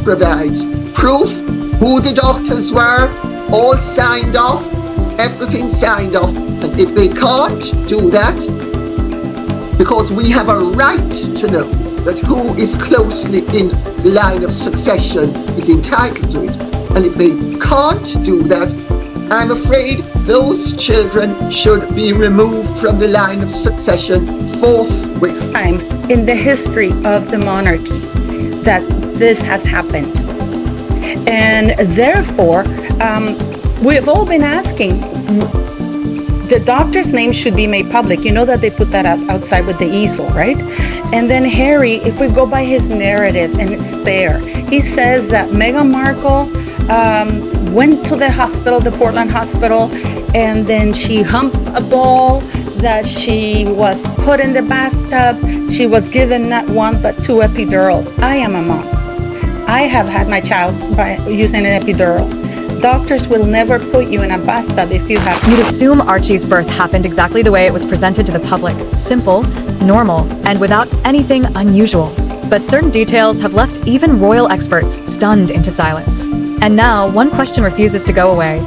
provide proof, who the doctors were, all signed off, everything signed off. And if they can't do that, because we have a right to know that who is closely in the line of succession is entitled to it. And if they can't do that, I'm afraid those children should be removed from the line of succession forthwith. Time in the history of the monarchy that this has happened. And therefore, we've all been asking, the doctor's name should be made public. You know that they put that outside with the easel, right? And then Harry, if we go by his narrative and it's fair, he says that Meghan Markle went to the hospital, the Portland hospital, and then she humped a ball, that she was put in the bathtub, she was given not one but 2 epidurals. I am a mom. I have had my child by using an epidural. Doctors will never put you in a bathtub if you have. You'd assume Archie's birth happened exactly the way it was presented to the public. Simple, normal, and without anything unusual. But certain details have left even royal experts stunned into silence. And now, one question refuses to go away.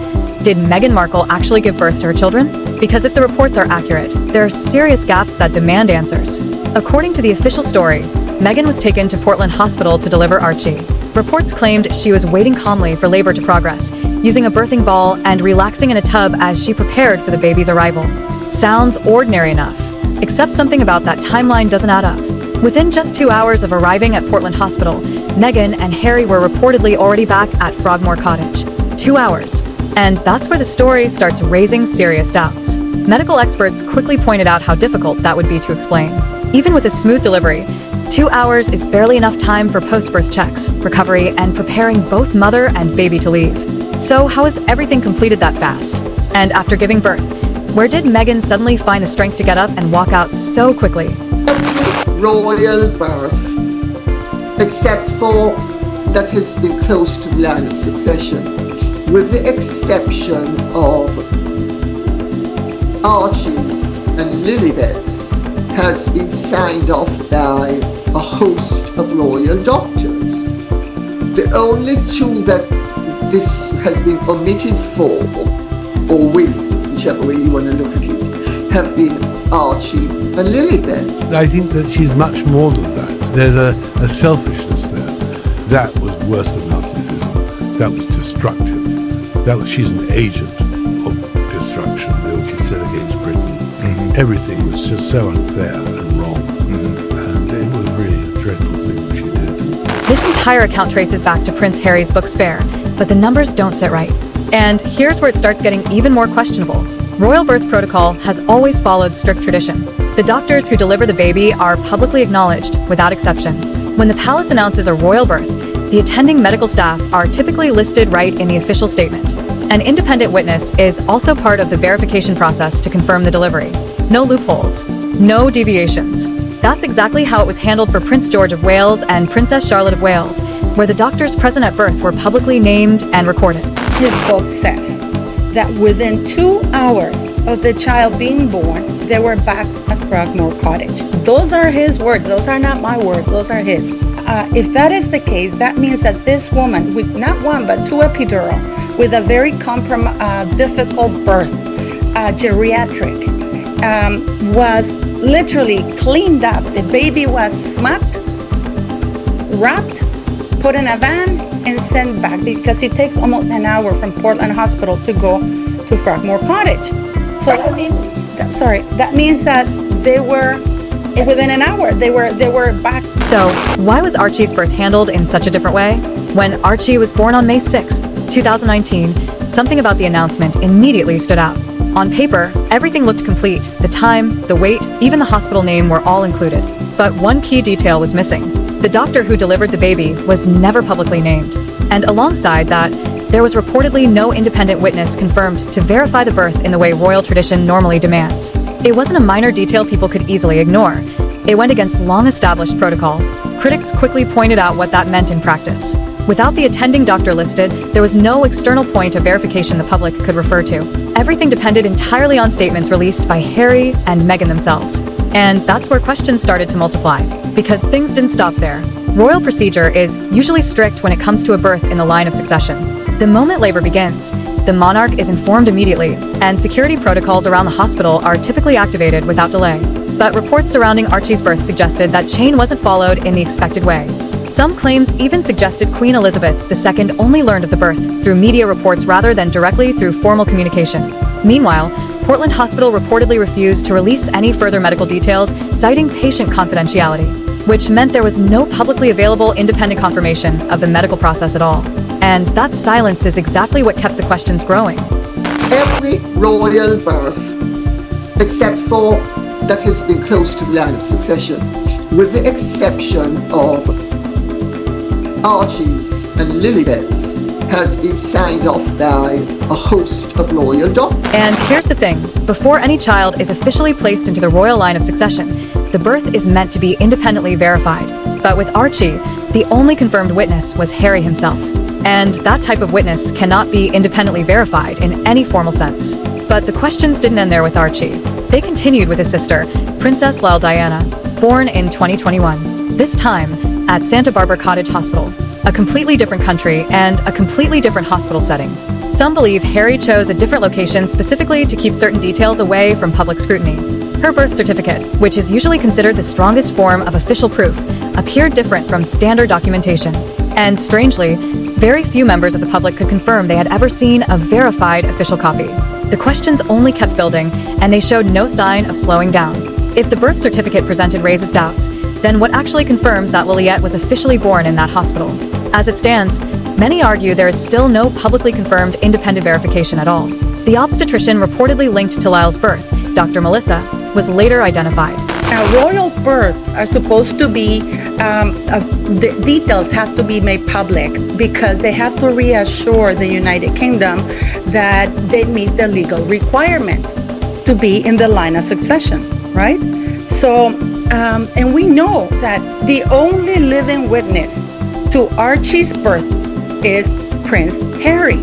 Did Meghan Markle actually give birth to her children? Because if the reports are accurate, there are serious gaps that demand answers. According to the official story, Meghan was taken to Portland Hospital to deliver Archie. Reports claimed she was waiting calmly for labor to progress, using a birthing ball and relaxing in a tub as she prepared for the baby's arrival. Sounds ordinary enough, except something about that timeline doesn't add up. Within just 2 hours of arriving at Portland Hospital, Meghan and Harry were reportedly already back at Frogmore Cottage. 2 hours. And that's where the story starts raising serious doubts. Medical experts quickly pointed out how difficult that would be to explain. Even with a smooth delivery, 2 hours is barely enough time for post-birth checks, recovery, and preparing both mother and baby to leave. So how is everything completed that fast? And after giving birth, where did Meghan suddenly find the strength to get up and walk out so quickly? Royal birth, except for that has been close to the line of succession, with the exception of Archie's and Lilibet's, has been signed off by a host of royal doctors. The only 2 that this has been omitted for, or with, whichever way you want to look at it, have been Archie and Lilibet. I think that she's much more than that. There's a selfishness there. That was worse than narcissism. That was destructive. She's an agent of destruction. What she said against Britain. Everything was just so unfair and wrong. And it was really a dreadful thing what she did. This entire account traces back to Prince Harry's book Spare, but the numbers don't sit right. And here's where it starts getting even more questionable. Royal birth protocol has always followed strict tradition. The doctors who deliver the baby are publicly acknowledged, without exception. When the palace announces a royal birth, the attending medical staff are typically listed right in the official statement. An independent witness is also part of the verification process to confirm the delivery. No loopholes, no deviations. That's exactly how it was handled for Prince George of Wales and Princess Charlotte of Wales, where the doctors present at birth were publicly named and recorded. His book says that within 2 hours of the child being born, they were back at Frogmore Cottage. Those are his words. Those are not my words. Those are his. If that is the case, that means that this woman, with not 1 but 2 epidural, with a very difficult birth, geriatric, was literally cleaned up. The baby was smacked, wrapped, put in a van, and sent back, because it takes almost an hour from Portland Hospital to go to Frogmore Cottage. So that means that they were within an hour. They were back. So why was Archie's birth handled in such a different way? When Archie was born on May 6th, 2019, something about the announcement immediately stood out. On paper, everything looked complete. The time, the weight, even the hospital name were all included. But one key detail was missing. The doctor who delivered the baby was never publicly named. And alongside that, there was reportedly no independent witness confirmed to verify the birth in the way royal tradition normally demands. It wasn't a minor detail people could easily ignore. It went against long-established protocol. Critics quickly pointed out what that meant in practice. Without the attending doctor listed, there was no external point of verification the public could refer to. Everything depended entirely on statements released by Harry and Meghan themselves. And that's where questions started to multiply, because things didn't stop there. Royal procedure is usually strict when it comes to a birth in the line of succession. The moment labor begins, the monarch is informed immediately, and security protocols around the hospital are typically activated without delay. But reports surrounding Archie's birth suggested that chain wasn't followed in the expected way. Some claims even suggested Queen Elizabeth II only learned of the birth through media reports rather than directly through formal communication. Meanwhile, Portland Hospital reportedly refused to release any further medical details, citing patient confidentiality, which meant there was no publicly available independent confirmation of the medical process at all. And that silence is exactly what kept the questions growing. Every royal birth, except for that has been close to the line of succession, with the exception of Archie's and Lilibet's, has been signed off by a host of royal doctors. And here's the thing, before any child is officially placed into the royal line of succession, the birth is meant to be independently verified. But with Archie, the only confirmed witness was Harry himself. And that type of witness cannot be independently verified in any formal sense. But the questions didn't end there with Archie. They continued with his sister, Princess Lal Diana, born in 2021, this time at Santa Barbara Cottage Hospital, a completely different country and a completely different hospital setting. Some believe Harry chose a different location specifically to keep certain details away from public scrutiny. Her birth certificate, which is usually considered the strongest form of official proof, appeared different from standard documentation. And strangely, very few members of the public could confirm they had ever seen a verified official copy. The questions only kept building, and they showed no sign of slowing down. If the birth certificate presented raises doubts, then what actually confirms that Liliette was officially born in that hospital? As it stands, many argue there is still no publicly confirmed independent verification at all. The obstetrician reportedly linked to Lyle's birth, Dr. Melissa, was later identified. Now, royal births are supposed to be, the details have to be made public because they have to reassure the United Kingdom that they meet the legal requirements to be in the line of succession, right? So, and we know that the only living witness to Archie's birth is Prince Harry.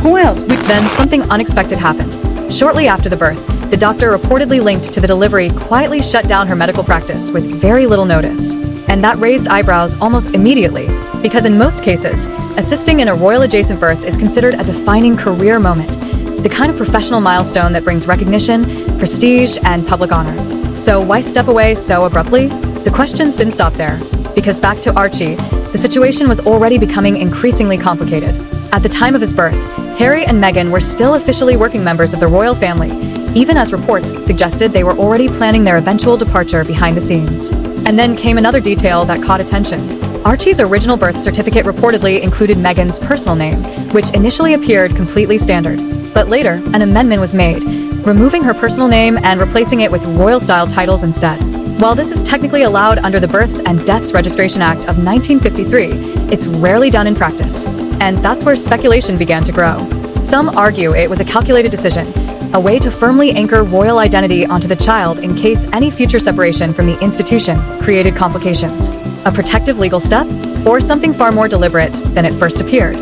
Who else? Then something unexpected happened. Shortly after the birth, the doctor reportedly linked to the delivery quietly shut down her medical practice with very little notice. And that raised eyebrows almost immediately, because in most cases, assisting in a royal-adjacent birth is considered a defining career moment, the kind of professional milestone that brings recognition, prestige, and public honor. So why step away so abruptly? The questions didn't stop there, because back to Archie, the situation was already becoming increasingly complicated. At the time of his birth, Harry and Meghan were still officially working members of the royal family, even as reports suggested they were already planning their eventual departure behind the scenes. And then came another detail that caught attention. Archie's original birth certificate reportedly included Meghan's personal name, which initially appeared completely standard. But later, an amendment was made, removing her personal name and replacing it with royal-style titles instead. While this is technically allowed under the Births and Deaths Registration Act of 1953, it's rarely done in practice. And that's where speculation began to grow. Some argue it was a calculated decision, a way to firmly anchor royal identity onto the child in case any future separation from the institution created complications. A protective legal step, or something far more deliberate than it first appeared.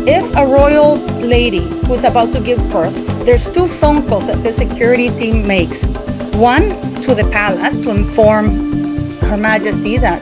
If a royal lady who's about to give birth, there's 2 phone calls that the security team makes. One, to the palace to inform Her Majesty that,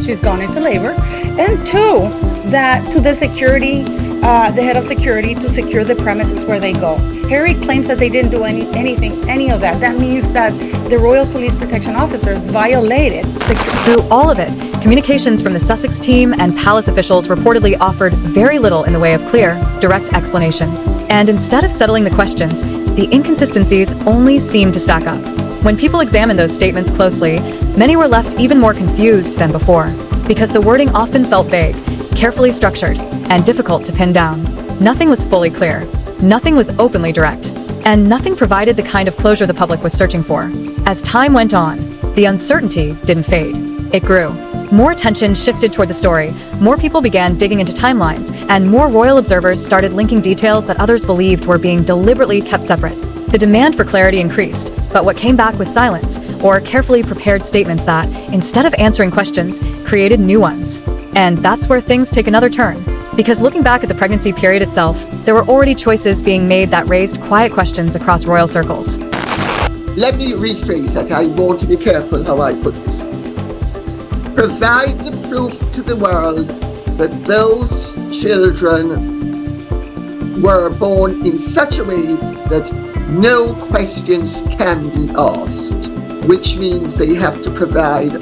she's gone into labor. And 2, that to the security, the head of security to secure the premises where they go. Harry claims that they didn't do any of that. That means that the Royal Police Protection Officers violated security. Through all of it, communications from the Sussex team and palace officials reportedly offered very little in the way of clear, direct explanation. And instead of settling the questions, the inconsistencies only seemed to stack up. When people examined those statements closely, many were left even more confused than before, because the wording often felt vague, carefully structured, and difficult to pin down. Nothing was fully clear, nothing was openly direct, and nothing provided the kind of closure the public was searching for. As time went on, the uncertainty didn't fade. It grew. More attention shifted toward the story, more people began digging into timelines, and more royal observers started linking details that others believed were being deliberately kept separate. The demand for clarity increased, but what came back was silence, or carefully prepared statements that, instead of answering questions, created new ones. And that's where things take another turn. Because looking back at the pregnancy period itself, there were already choices being made that raised quiet questions across royal circles. Let me rephrase that. I want to be careful how I put this. provide the proof to the world that those children were born in such a way that no questions can be asked, which means they have to provide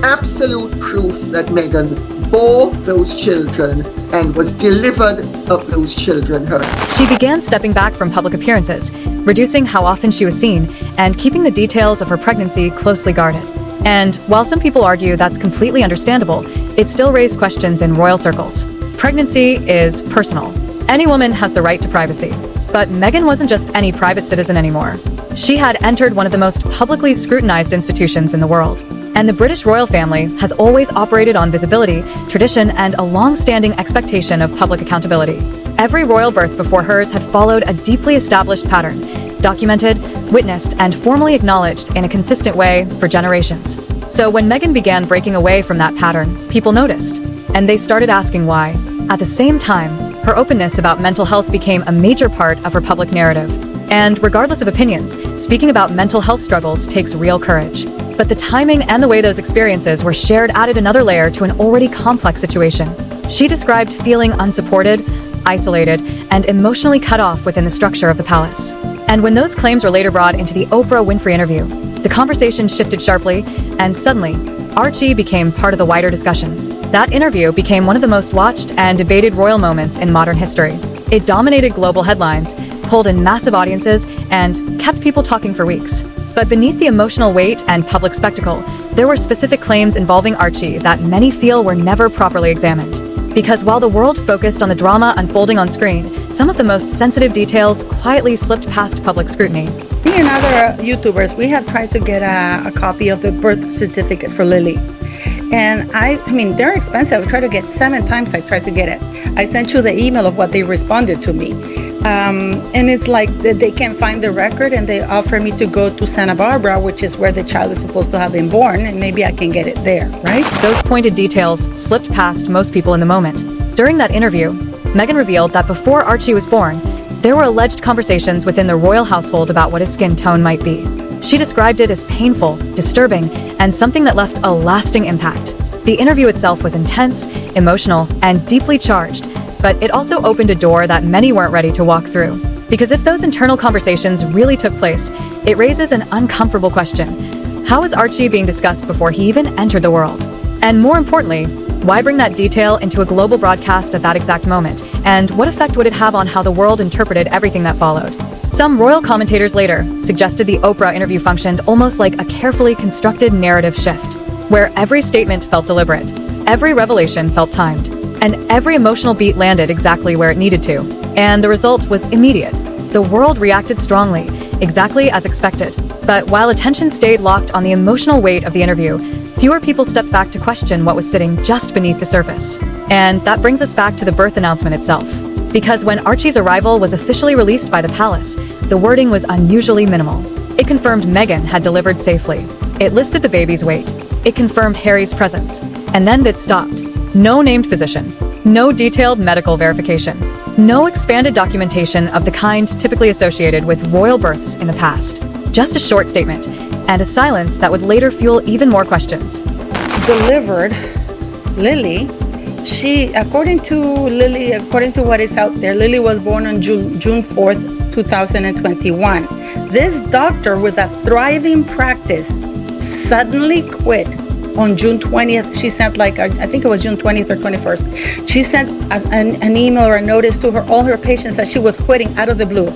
absolute proof that Meghan bore those children and was delivered of those children herself. She began stepping back from public appearances, reducing how often she was seen, and keeping the details of her pregnancy closely guarded. And while some people argue that's completely understandable, it still raised questions in royal circles. Pregnancy is personal. Any woman has the right to privacy. But Meghan wasn't just any private citizen anymore. She had entered one of the most publicly scrutinized institutions in the world. And the British royal family has always operated on visibility, tradition, and a long-standing expectation of public accountability. Every royal birth before hers had followed a deeply established pattern, documented, witnessed, and formally acknowledged in a consistent way for generations. So when Meghan began breaking away from that pattern, people noticed, and they started asking why. At the same time, her openness about mental health became a major part of her public narrative. And regardless of opinions, speaking about mental health struggles takes real courage. But the timing and the way those experiences were shared added another layer to an already complex situation. She described feeling unsupported, isolated, and emotionally cut off within the structure of the palace. And when those claims were later brought into the Oprah Winfrey interview, the conversation shifted sharply, and suddenly, Archie became part of the wider discussion. That interview became one of the most watched and debated royal moments in modern history. It dominated global headlines, pulled in massive audiences, and kept people talking for weeks. But beneath the emotional weight and public spectacle, there were specific claims involving Archie that many feel were never properly examined. Because while the world focused on the drama unfolding on screen, some of the most sensitive details quietly slipped past public scrutiny. Me and other YouTubers, we have tried to get a copy of the birth certificate for Lily. And I mean, they're expensive. I tried to get 7 times I tried to get it. I sent you the email of what they responded to me. And it's like they can't find the record, and they offer me to go to Santa Barbara, which is where the child is supposed to have been born, and maybe I can get it there, right? Those pointed details slipped past most people in the moment. During that interview, Meghan revealed that before Archie was born, there were alleged conversations within the royal household about what his skin tone might be. She described it as painful, disturbing, and something that left a lasting impact. The interview itself was intense, emotional, and deeply charged, but it also opened a door that many weren't ready to walk through. Because if those internal conversations really took place, it raises an uncomfortable question. How was Archie being discussed before he even entered the world? And more importantly, why bring that detail into a global broadcast at that exact moment? And what effect would it have on how the world interpreted everything that followed? Some royal commentators later suggested the Oprah interview functioned almost like a carefully constructed narrative shift, where every statement felt deliberate, every revelation felt timed, and every emotional beat landed exactly where it needed to. And the result was immediate. The world reacted strongly, exactly as expected. But while attention stayed locked on the emotional weight of the interview, fewer people stepped back to question what was sitting just beneath the surface. And that brings us back to the birth announcement itself. Because when Archie's arrival was officially released by the palace, the wording was unusually minimal. It confirmed Meghan had delivered safely. It listed the baby's weight. It confirmed Harry's presence. And then it stopped. No named physician. No detailed medical verification. No expanded documentation of the kind typically associated with royal births in the past. Just a short statement, and a silence that would later fuel even more questions. Delivered Lily. According to what is out there, Lily was born on June 4th, 2021. This doctor with a thriving practice suddenly quit on June 20th. She sent I think it was June 20th or 21st. She sent an email or a notice to all her patients that she was quitting out of the blue.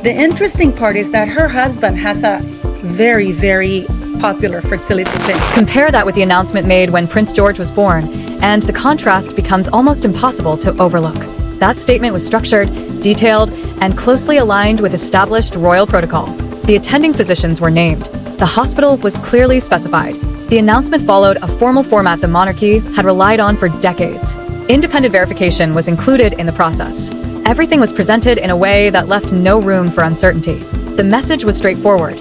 The interesting part is that her husband has a very, very popular fertility clinic. Compare that with the announcement made when Prince George was born, and the contrast becomes almost impossible to overlook. That statement was structured, detailed, and closely aligned with established royal protocol. The attending physicians were named. The hospital was clearly specified. The announcement followed a formal format the monarchy had relied on for decades. Independent verification was included in the process. Everything was presented in a way that left no room for uncertainty. The message was straightforward.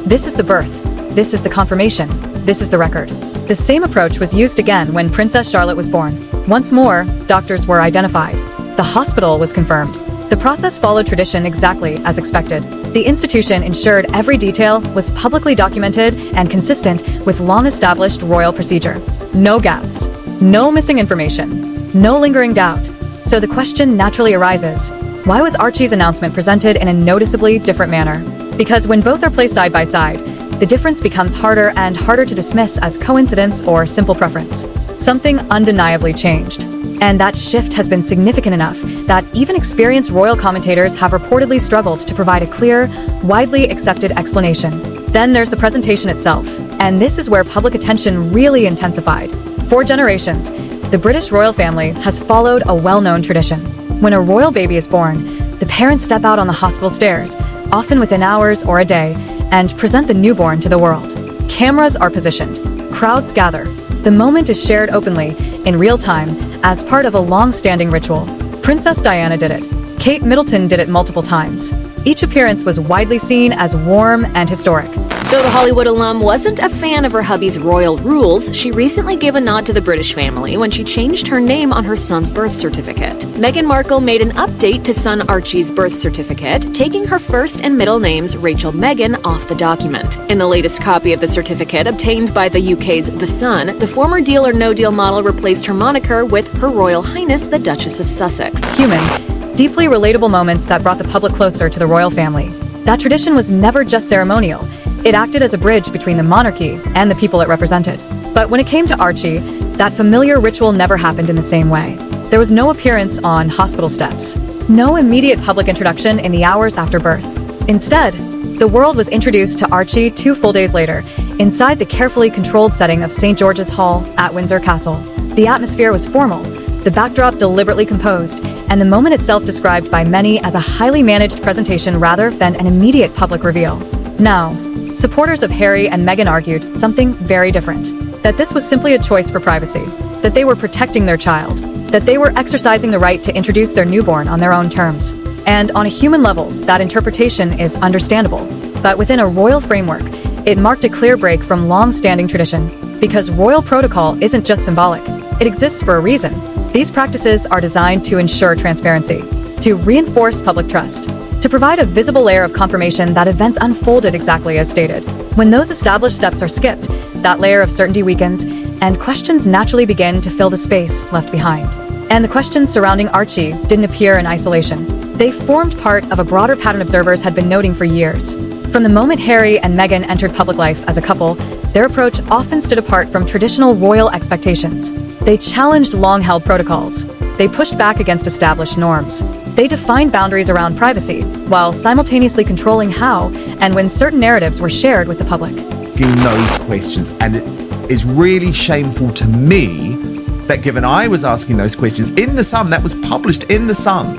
This is the birth. This is the confirmation. This is the record. The same approach was used again when Princess Charlotte was born. Once more, doctors were identified. The hospital was confirmed. The process followed tradition exactly as expected. The institution ensured every detail was publicly documented and consistent with long-established royal procedure. No gaps, no missing information, no lingering doubt. So the question naturally arises, why was Archie's announcement presented in a noticeably different manner? Because when both are placed side by side, the difference becomes harder and harder to dismiss as coincidence or simple preference. Something undeniably changed. And that shift has been significant enough that even experienced royal commentators have reportedly struggled to provide a clear, widely accepted explanation. Then there's the presentation itself, and this is where public attention really intensified. For generations, the British royal family has followed a well-known tradition. When a royal baby is born, the parents step out on the hospital stairs, often within hours or a day, and present the newborn to the world. Cameras are positioned, crowds gather. The moment is shared openly, in real time, as part of a long-standing ritual. Princess Diana did it. Kate Middleton did it multiple times. Each appearance was widely seen as warm and historic. Though the Hollywood alum wasn't a fan of her hubby's royal rules, she recently gave a nod to the British family when she changed her name on her son's birth certificate. Meghan Markle made an update to son Archie's birth certificate, taking her first and middle names Rachel Meghan off the document. In the latest copy of the certificate obtained by the UK's The Sun, the former Deal or No Deal model replaced her moniker with Her Royal Highness the Duchess of Sussex. Human, deeply relatable moments that brought the public closer to the royal family. That tradition was never just ceremonial. It acted as a bridge between the monarchy and the people it represented. But when it came to Archie, that familiar ritual never happened in the same way. There was no appearance on hospital steps, no immediate public introduction in the hours after birth. Instead, the world was introduced to Archie 2 full days later, inside the carefully controlled setting of St. George's Hall at Windsor Castle. The atmosphere was formal, the backdrop deliberately composed, and the moment itself described by many as a highly managed presentation rather than an immediate public reveal. Now, supporters of Harry and Meghan argued something very different, that this was simply a choice for privacy, that they were protecting their child, that they were exercising the right to introduce their newborn on their own terms. And on a human level, that interpretation is understandable. But within a royal framework, it marked a clear break from long-standing tradition, because royal protocol isn't just symbolic, it exists for a reason. These practices are designed to ensure transparency, to reinforce public trust, to provide a visible layer of confirmation that events unfolded exactly as stated. When those established steps are skipped, that layer of certainty weakens, and questions naturally begin to fill the space left behind. And the questions surrounding Archie didn't appear in isolation. They formed part of a broader pattern observers had been noting for years. From the moment Harry and Meghan entered public life as a couple, their approach often stood apart from traditional royal expectations. They challenged long-held protocols. They pushed back against established norms. They defined boundaries around privacy, while simultaneously controlling how and when certain narratives were shared with the public. Those questions, and it is really shameful to me that given I was asking those questions in The Sun, that was published in The Sun,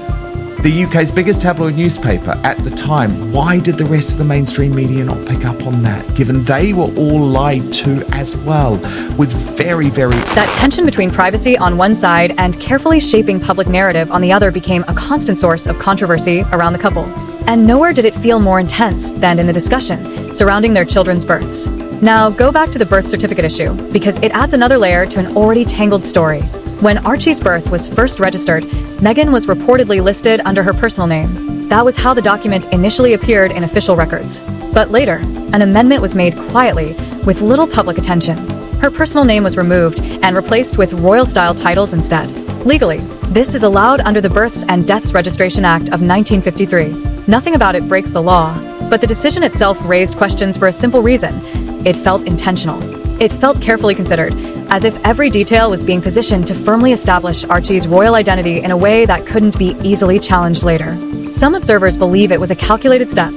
the UK's biggest tabloid newspaper at the time, why did the rest of the mainstream media not pick up on that, given they were all lied to as well, with very... That tension between privacy on one side and carefully shaping public narrative on the other became a constant source of controversy around the couple. And nowhere did it feel more intense than in the discussion surrounding their children's births. Now, go back to the birth certificate issue, because it adds another layer to an already tangled story. When Archie's birth was first registered, Meghan was reportedly listed under her personal name. That was how the document initially appeared in official records. But later, an amendment was made quietly, with little public attention. Her personal name was removed and replaced with royal-style titles instead. Legally, this is allowed under the Births and Deaths Registration Act of 1953. Nothing about it breaks the law, but the decision itself raised questions for a simple reason. It felt intentional. It felt carefully considered, as if every detail was being positioned to firmly establish Archie's royal identity in a way that couldn't be easily challenged later. Some observers believe it was a calculated step,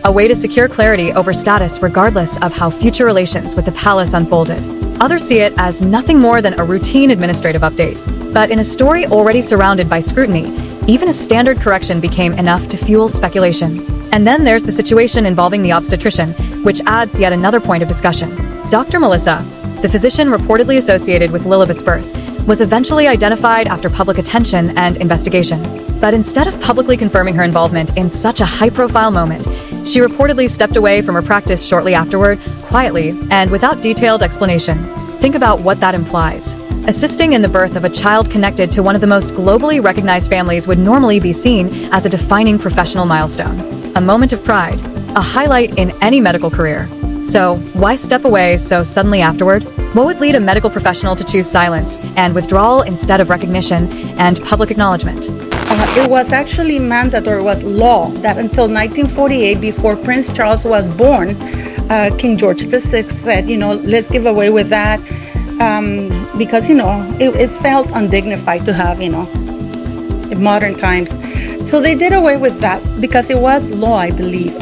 a way to secure clarity over status regardless of how future relations with the palace unfolded. Others see it as nothing more than a routine administrative update. But in a story already surrounded by scrutiny, even a standard correction became enough to fuel speculation. And then there's the situation involving the obstetrician, which adds yet another point of discussion. Dr. Melissa, the physician reportedly associated with Lilibet's birth, was eventually identified after public attention and investigation. But instead of publicly confirming her involvement in such a high-profile moment, she reportedly stepped away from her practice shortly afterward, quietly and without detailed explanation. Think about what that implies. Assisting in the birth of a child connected to one of the most globally recognized families would normally be seen as a defining professional milestone, a moment of pride, a highlight in any medical career. So, why step away so suddenly afterward? What would lead a medical professional to choose silence and withdrawal instead of recognition and public acknowledgement? It was actually mandatory, it was law that until 1948, before Prince Charles was born, King George VI said, let's give away with that because, it felt undignified to have, in modern times. So they did away with that because it was law, I believe.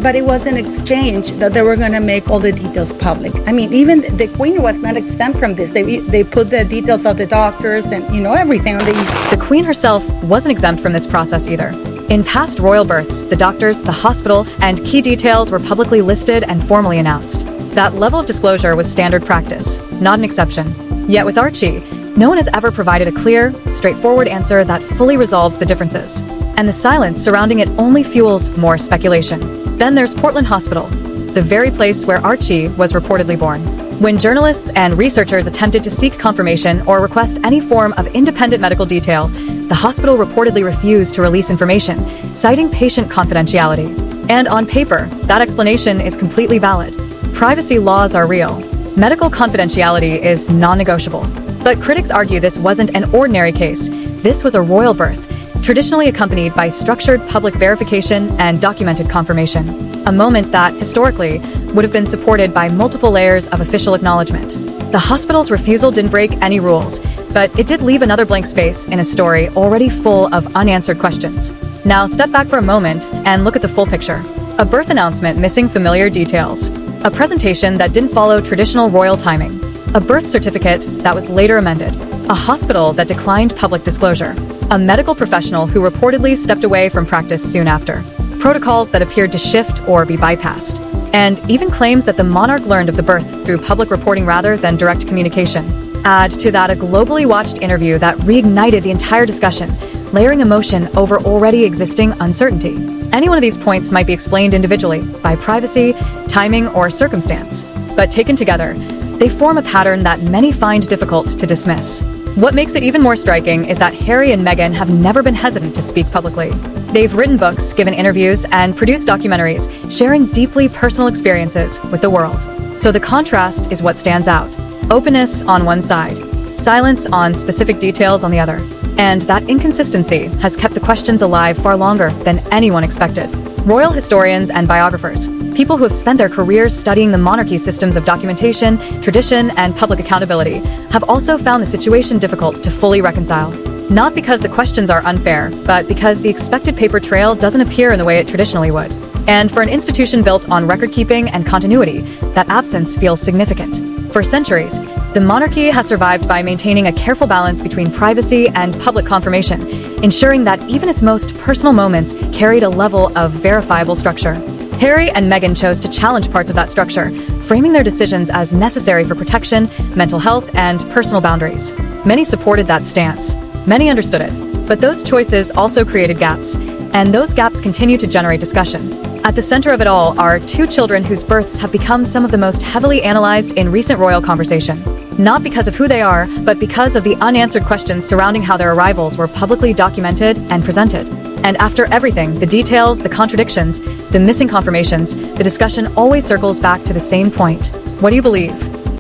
But it was in exchange that they were going to make all the details public. I mean, even the Queen was not exempt from this. They put the details of the doctors and, everything on the east. The Queen herself wasn't exempt from this process either. In past royal births, the doctors, the hospital, and key details were publicly listed and formally announced. That level of disclosure was standard practice, not an exception. Yet with Archie, no one has ever provided a clear, straightforward answer that fully resolves the differences. And the silence surrounding it only fuels more speculation. Then there's Portland Hospital, the very place where Archie was reportedly born. When journalists and researchers attempted to seek confirmation or request any form of independent medical detail, the hospital reportedly refused to release information, citing patient confidentiality. And on paper, that explanation is completely valid. Privacy laws are real. Medical confidentiality is non-negotiable. But critics argue this wasn't an ordinary case. This was a royal birth, traditionally accompanied by structured public verification and documented confirmation. A moment that, historically, would have been supported by multiple layers of official acknowledgement. The hospital's refusal didn't break any rules, but it did leave another blank space in a story already full of unanswered questions. Now step back for a moment and look at the full picture. A birth announcement missing familiar details. A presentation that didn't follow traditional royal timing. A birth certificate that was later amended. A hospital that declined public disclosure. A medical professional who reportedly stepped away from practice soon after. Protocols that appeared to shift or be bypassed. And even claims that the monarch learned of the birth through public reporting rather than direct communication. Add to that a globally watched interview that reignited the entire discussion, layering emotion over already existing uncertainty. Any one of these points might be explained individually by privacy, timing, or circumstance. But taken together, they form a pattern that many find difficult to dismiss. What makes it even more striking is that Harry and Meghan have never been hesitant to speak publicly. They've written books, given interviews, and produced documentaries, sharing deeply personal experiences with the world. So the contrast is what stands out. Openness on one side, silence on specific details on the other. And that inconsistency has kept the questions alive far longer than anyone expected. Royal historians and biographers, people who have spent their careers studying the monarchy's systems of documentation, tradition, and public accountability, have also found the situation difficult to fully reconcile. Not because the questions are unfair, but because the expected paper trail doesn't appear in the way it traditionally would. And for an institution built on record-keeping and continuity, that absence feels significant. For centuries, the monarchy has survived by maintaining a careful balance between privacy and public confirmation, ensuring that even its most personal moments carried a level of verifiable structure. Harry and Meghan chose to challenge parts of that structure, framing their decisions as necessary for protection, mental health, and personal boundaries. Many supported that stance. Many understood it. But those choices also created gaps, and those gaps continue to generate discussion. At the center of it all are two children whose births have become some of the most heavily analyzed in recent royal conversation. Not because of who they are, but because of the unanswered questions surrounding how their arrivals were publicly documented and presented. And after everything, the details, the contradictions, the missing confirmations, the discussion always circles back to the same point. What do you believe?